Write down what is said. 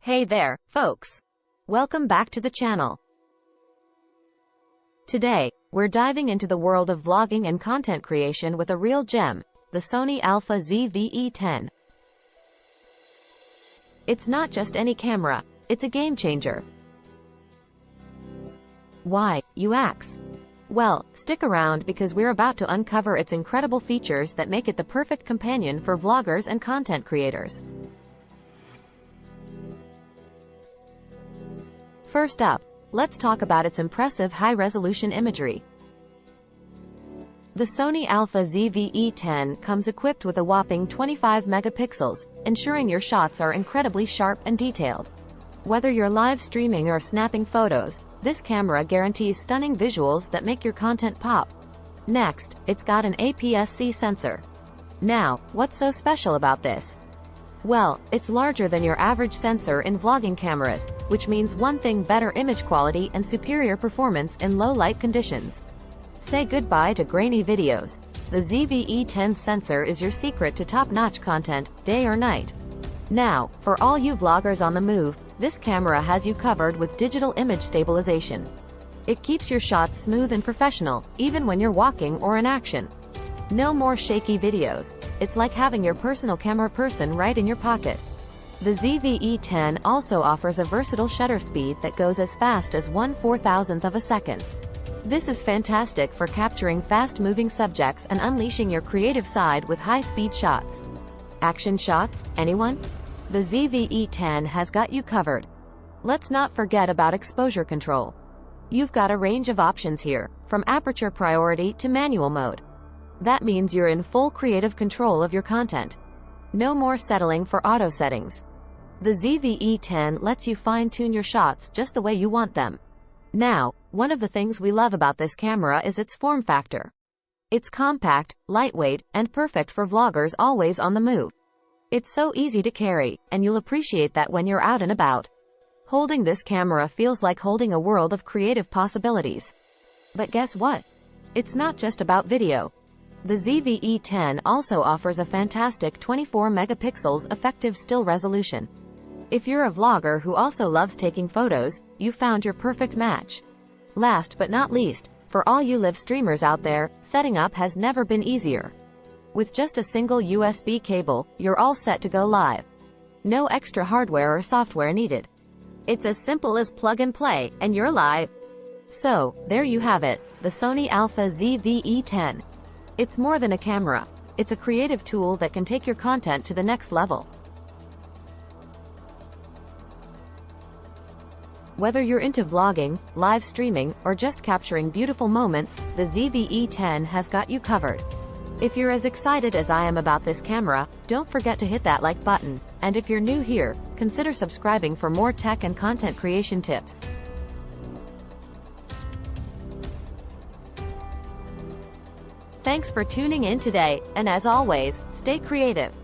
Hey there, folks. Welcome back to the channel. Today, we're diving into the world of vlogging and content creation with a real gem, the Sony Alpha ZV-E10. It's not just any camera, it's a game changer. Why, you ask? Well, stick around because we're about to uncover its incredible features that make it the perfect companion for vloggers and content creators. First up, let's talk about its impressive high-resolution imagery. The Sony Alpha ZV-E10 comes equipped with a whopping 25 megapixels, ensuring your shots are incredibly sharp and detailed. Whether you're live streaming or snapping photos, this camera guarantees stunning visuals that make your content pop. Next, it's got an APS-C sensor. Now, what's so special about this? Well, it's larger than your average sensor in vlogging cameras, which means one thing: better image quality and superior performance in low-light conditions. Say goodbye to grainy videos. The ZV-E10 sensor is your secret to top-notch content, day or night. Now, for all you vloggers on the move, this camera has you covered with digital image stabilization. It keeps your shots smooth and professional, even when you're walking or in action. No more shaky videos. It's like having your personal camera person right in your pocket. The ZV-E10 also offers a versatile shutter speed that goes as fast as 1/4000th of a second. This is fantastic for capturing fast-moving subjects and unleashing your creative side with high-speed shots. Action shots, anyone? The ZV-E10 has got you covered. Let's not forget about exposure control. You've got a range of options here, from aperture priority to manual mode. That means you're in full creative control of your content. No more settling for auto settings. The ZV-E10 lets you fine-tune your shots just the way you want them. Now, one of the things we love about this camera is its form factor. It's compact, lightweight, and perfect for vloggers always on the move. It's so easy to carry, and you'll appreciate that when you're out and about. Holding this camera feels like holding a world of creative possibilities. But guess what? It's not just about video. The ZV-E10 also offers a fantastic 24 megapixels effective still resolution. If you're a vlogger who also loves taking photos, you found your perfect match. Last but not least, for all you live streamers out there, setting up has never been easier. With just a single USB cable, you're all set to go live. No extra hardware or software needed. It's as simple as plug and play, and you're live. So, there you have it, the Sony Alpha ZV-E10. It's more than a camera. It's a creative tool that can take your content to the next level. Whether you're into vlogging, live streaming, or just capturing beautiful moments, the ZV-E10 has got you covered. If you're as excited as I am about this camera, don't forget to hit that like button. And if you're new here, consider subscribing for more tech and content creation tips. Thanks for tuning in today, and as always, stay creative.